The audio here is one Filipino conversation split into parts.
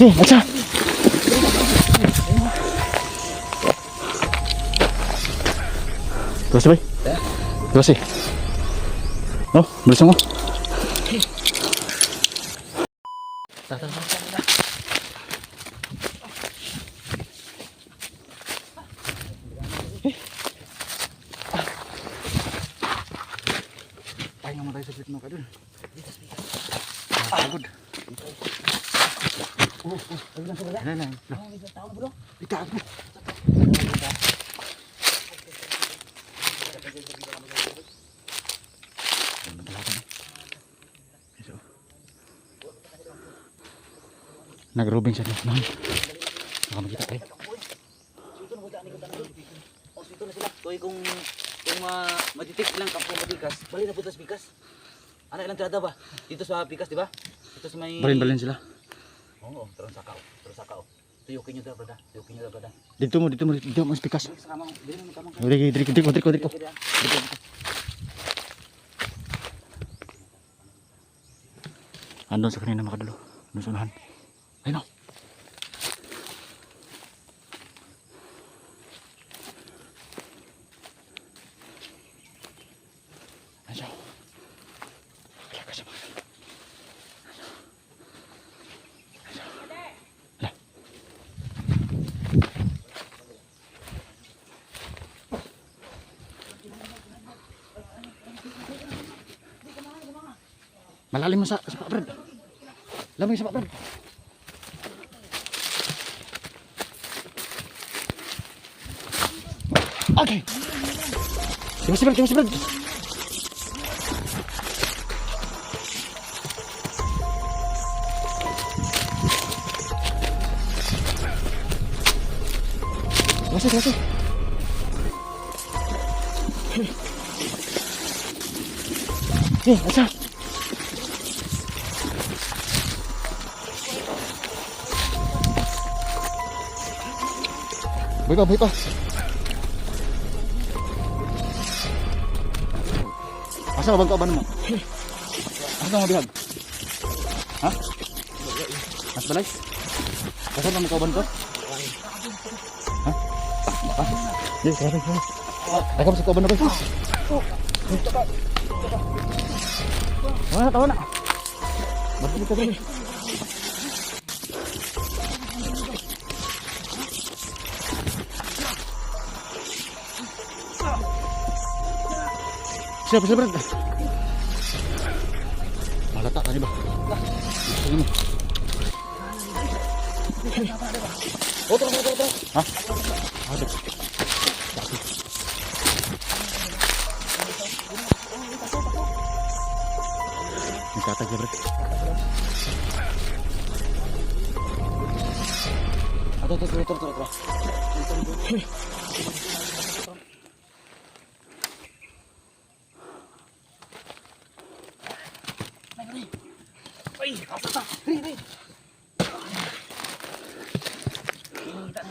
Baca. Terus boy. Terus sih. Oh, bersih mo. Ay, naman tayo sa bit mo ka dun. Pagod. Ayun. Bitaw mo. Nagrubing siya dito. Baka makita tayo. O, sito na sila. Toy kung madetect lang kapag madikas, bali na putas pikas. Ano ilang tirada ba? Dito sa pikas, di ba? Dito sa may... Balin sila. Oo, terus sakao. Tuyukin nyo daw, brada. Dito mo pikas. Sa kamang, dili mo kamang. Dito. Andun sa kanina makadulo. Andun sa unahan. Ayun o. Ayan. Kaya ka siya mga. Malalim mo sa Pak Brad. Lamig sa Pak Brad. Okay. Tiwas Brad. Masih. Asa? Boy pa. Asa bang kauban mo? Asa mo bihag? Ha? Mas balay? Asa bang kauban ko? Ha? Di, grabe. Ay ka sa kauban na ba? Tawa na. Matuloy ka dali. Siap Brad. Malata tadi ba? Ini. Oto. Hah? Ada. Ini kata aja Brad. Tuh. Ay, apa? Ri. Kita.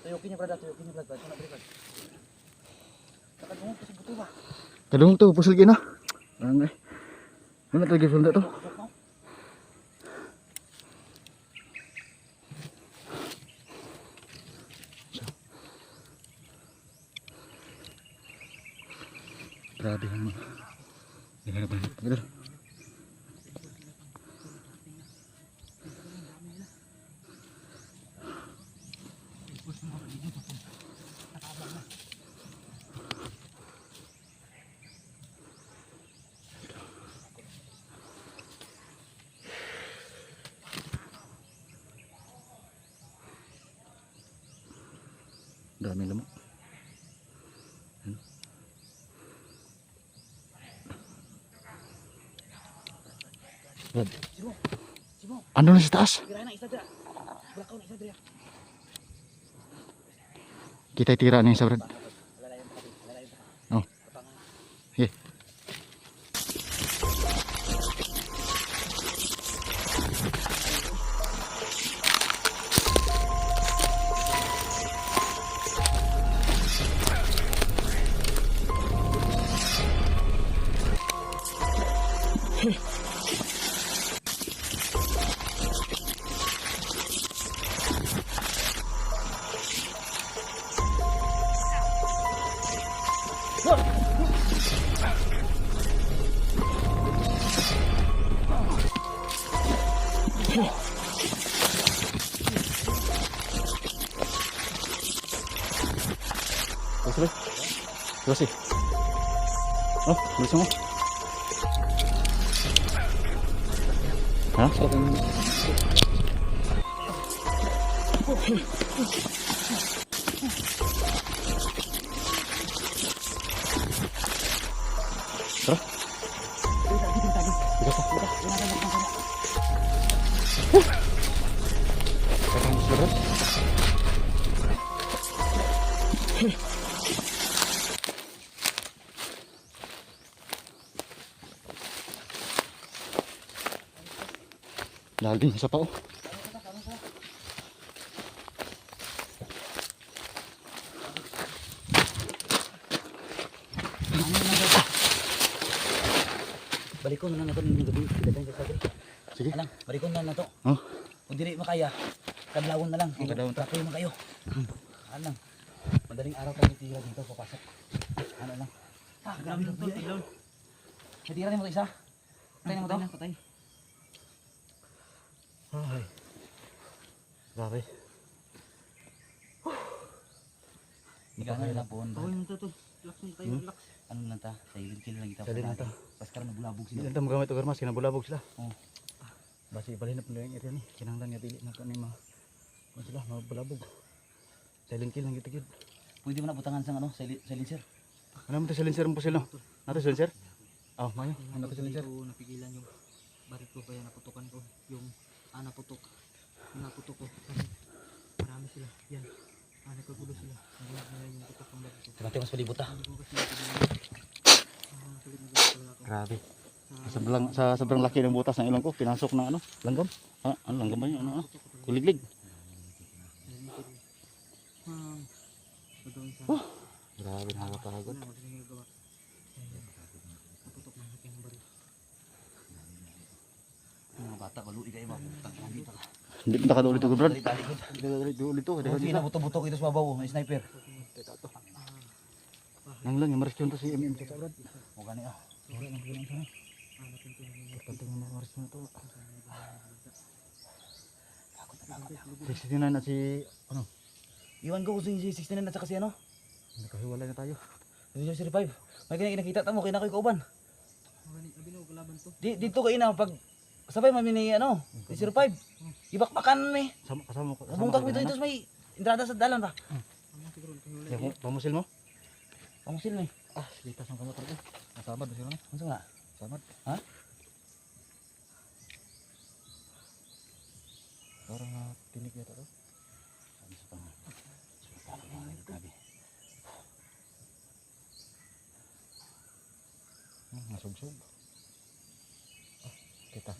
Tuyukin niya, brad. Sana berikan. Takadungog kasi buto ba? Kadung tuh pusul gina. Angay. Mana lagi sunda tuh? Grabe naman. Gimana ba? Bener. Dami lamok. Ano na sa taas? Kita tira na yung sa Brad. Oh. Yeah. Terus eh. Oh, bisa mo. Ha? Tara. Bigas na. Parang surat. Lalim sa pao. Balikon na nato ng gabi. Dagan sa sabi. Sige. Alang, balikon na nato. Oh. Kung dili makaya, kadlawon na lang. Kadlawon ta. Kayo man kayo. Alang. Madaling araw kami tira dito papasok. Ano lang. Grabe ng tulog. Natira mo to isa. Patay na mo to. Patay. Ay. Grabe. Ikaw na lang po. Yung to. Relax mo tayo, relax. Ano lang ta? Silent kill lang kita. Silent lang ta. Paskar nagbulabog Hindi sila. lang magamit og armas kinabulabog sila. Oh. Basi balhin na pala yung area ni. Kinahanglan nga dili na kani ma. Kung sila mabulabog. Silent kill lang kita gyud. Pwede mo na butangan sang ano, silencer. Ano mo to silencer mo sila? Nato silencer? Oh, mayo. Ano to silencer? Ko napigilan yung barit ko kaya naputukan ko. Yung naputok. Naputok ko. Kasi marami sila. Yan. Nagkagulo sila. Nagulog nila yung putok ng barit ko. Timati mas palibot ta. Hindi ko kasi napigilan. Sulit na gulo pala ako. Grabe. Sobrang laki ng butas ng ilong ko, pinasok ng ano, langgam. Ha, ano langgam ba 'yun? Ano? Kuliglig. Gagawin sa... Grabe nakakapagod. Ano, magaling yung gawa. Naputok ng laki ng barit. Mga bata kaluwi kayo ba? Tangkang dito ka. Hindi pa nakaduli to, Brad. Dali-dali ko. Duli to, Oh, sige na, buto-buto ito sa babaw. May sniper. Nang lang yung marisyon to si MM sa Brad. O gani ah. Wala nang bilang sana. Pantong na marisyon to. 69 na si ano? Iwan ko kung si 69 at saka si ano. Nakahiwalay na tayo. Yung 05. May kinakita tamo, kaya na ko'y kauban. Abinaw, kalaban to. Dito kayo na, pag sabay mami ni ano, si 05. Ibakbakan me. Kasama ko. Bungkag mo ito may entrada sa dalan ba? Ano siguro, nakahiwalay. Pamusil mo? Pamusil me. Ah, sige tas ng kamotor ko. Nasamad na sila na. Ano nga? Samad. Ha? Parang tinik yata to. Nasugsog. Ah, kita.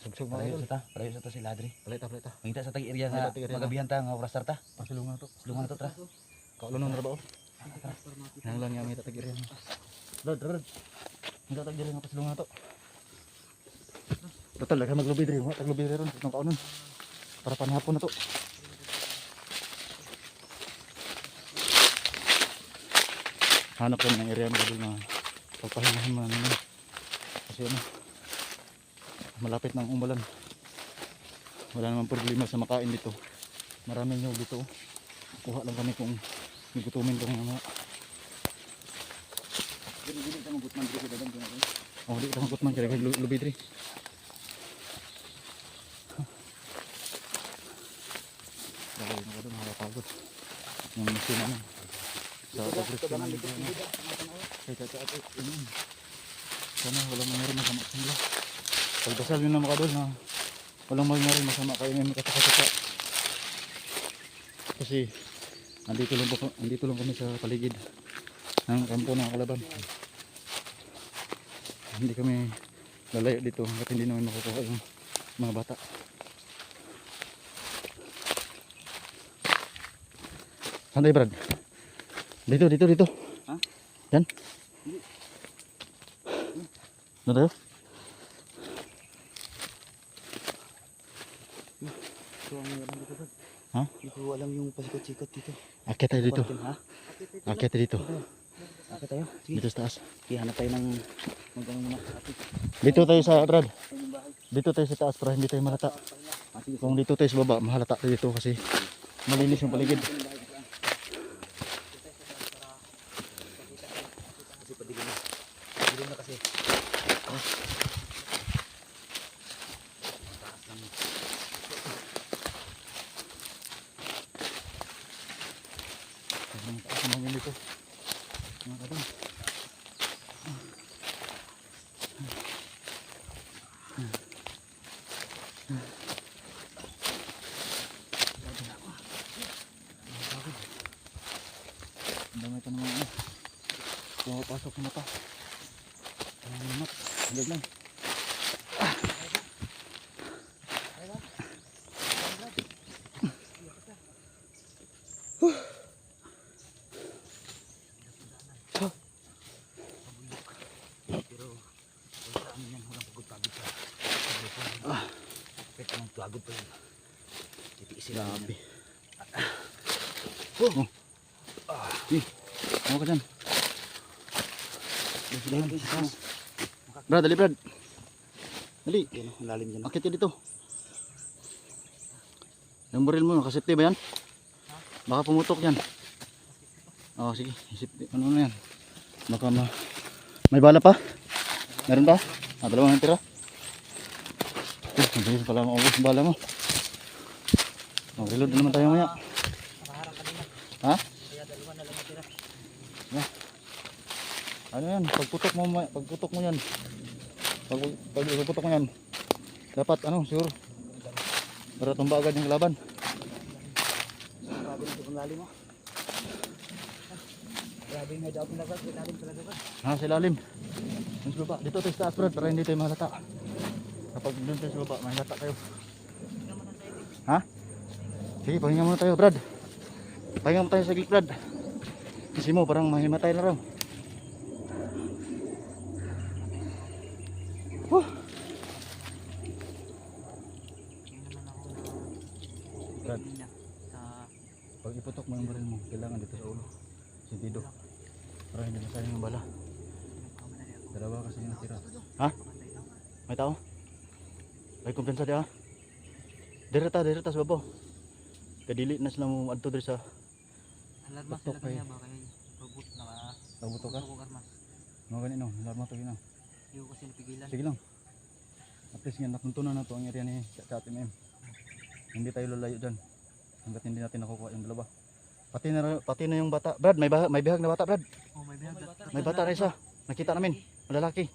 Sugsog mga idol. Palayo sa ta si Ladri. Palita. Mangita sa tag area Palita, sa tag area na. magabihan ta nga oras ta. Pasulungan to. Sulungan na to tra. Kaulo na ba o? Nang lang yung itatag area. Rod. Hindi tag diri nga pasulungan na to. Total, lagay maglubi diri. Taglubi diri ron. Itong kaunon. Para panhapon na to. Hanap kami ng area mga idol na pagpahingahan man namin. Kasi ano, malapit ng umulan. Wala namang problema sa makain dito. Maraming nyug dito. Kuha lang kami kung gugutumin kami mga. Dili ta mabutman diri sa dadan kini. Oh, di kita magkutman kaya lubi diri. Dahil mga doon nakapagod. Yung machine naman. Sa pagkris ko naman. Kaya kata sana walang mangyari masama sa nila. Pagdasal nyo na mga doon na walang mangyari masama kayo may katakataka. Kasi andito lang kami sa paligid ng kampo ng Kalaban. Hindi kami lalayo dito hanggat hindi naman makukuha yung mga bata. Saan tayo, Brad? Dito. Ha? Yan? Ano tayo? So ang meron dito Rod. Ha? Hindi ko alam yung pasikot-sikot dito. Akit tayo dito. Ha? Akit tayo dito. Akit tayo. Sige. Dito sa taas. Okay, hanap tayo ng magkano muna. Dito tayo sa, Brad. Dito tayo sa taas para hindi tayo malata. Kung dito tayo sa baba, mahalata tayo dito kasi malinis yung paligid. Kasi padilim na. Padilim na kasi. Taas lang. Ang taas ng hangin dito. Mga kadol. Ang dami ito naman ano. Pumapasok sa mata. Ang namat. Hanggang lang. Pero wala sa amin yan. Walang pagod-pagod pa. Kahit anong pagod pa yun. Titiisin namin yan. Grabe. Ano ka dyan? Brad, dali Brad. Dali. Yan, ang lalim dyan. Akit ka dito. Yung baril mo, nakasafety ba yan? Baka pumutok yan. Oo, sige. Safety. Ano na yan? Baka may bala pa? Meron pa? Dalawang tira. Mabilis pala maubos yung bala mo. Reload na naman tayo maya. Nakaharang kanina. Ha? Kaya dalawa na lang natira. Ano yan? Pagputok mo yan. Pagputok mo yan. Dapat ano, sure. Para tumba agad yung laban. Grabe na ito ang lalim mo. Grabe nga daw pinagat. Lalim talaga ba? Ha, sa ilalim. Yung sa baba. Dito tayo sa taas, Brad, para hindi tayo mahalata. Kapag doon tayo sa baba, mahalata tayo. Ha? Sige, pahinga muna tayo, Brad. Pahinga muna tayo sa gilid, Brad. Kasi mo, parang mahimatay na raw. Brad, Kanina. Sa pag iputok mo yung baril mo, kailangan dito sa ulo. Sentido. Para hindi masayang yung bala. Dalawa kasi yung natira. Ha? May tao? May kumpensa di ha? Direta sa babo. Kadili na sila mo adto diri sa alarma Tuktok sila kayo. kanya ba kaya pagbuto na Pagbuto ka. armas. Mga ganito, alarma to gina. Yung kasi napigilan. Sige lang. At least nga napuntunan na to ang area ni KTM. Hindi tayo lalayo dyan. Hanggat hindi natin nakukuha yung dalawa. Pati na yung bata. Brad, may bihag na bata, Brad. Oh, may bihag. May bata na isa. Nakita namin. Malalaki.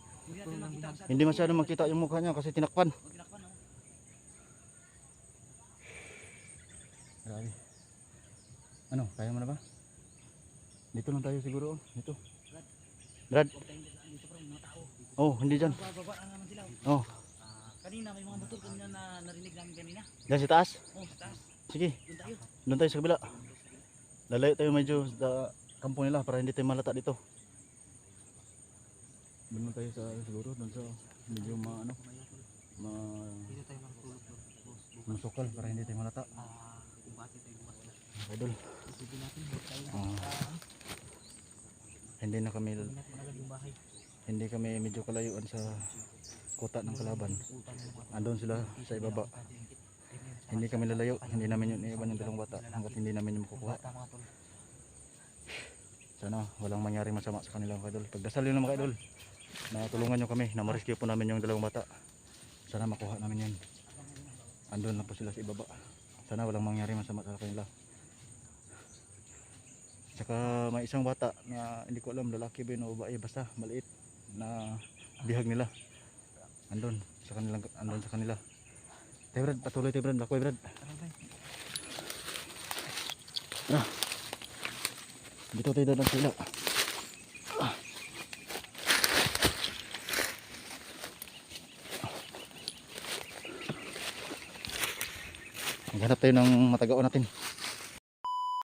Hindi masyado makita yung mukha niya kasi tinakpan. Grabe. Ano, kaya mo na ba? Dito lang tayo siguro. Dito. Brad. Oh, hindi dyan. Bababa na naman sila. Oh, Kanina may mga motor kanina na narinig namin kanina. dyan sa taas. Oh, sa taas. Sige, Doon tayo. doon tayo sa kabila. Lalayo tayo medyo sa kampo nila para hindi tayo malata dito. Doon tayo sa siguro, doon sa medyo ano, Dito tayo makatulog doon. masukal para hindi tayo malata. Kumbati tayo bukas na. Idol. Sige natin. Huwag tayo na. Hindi na kami Ingat mo agad yung bahay. hindi kami medyo kalayuan sa kuta ng kalaban. Andun sila sa ibaba. Hindi kami lalayo, hindi namin yun iiwan yung dalawang bata hanggat hindi namin yung makukuha. Bata mga tol. Sana walang mangyaring masama sa kanila mga idol. Pagdasal yun mga idol na tulungan nyo kami na ma-rescue po namin yung dalawang bata. Sana makuha namin yun. Andun na po sila sa ibaba. Sana walang mangyaring masama sa kanila. Saka may isang bata na hindi ko alam lalaki ba yun o babae, basta maliit na bihag nila. Andun sa kanila. Tayo Brad, patuloy tayo Brad, lakoy Brad. Tara. Dito tayo dadang sila. Maghanap tayo ng matagao natin.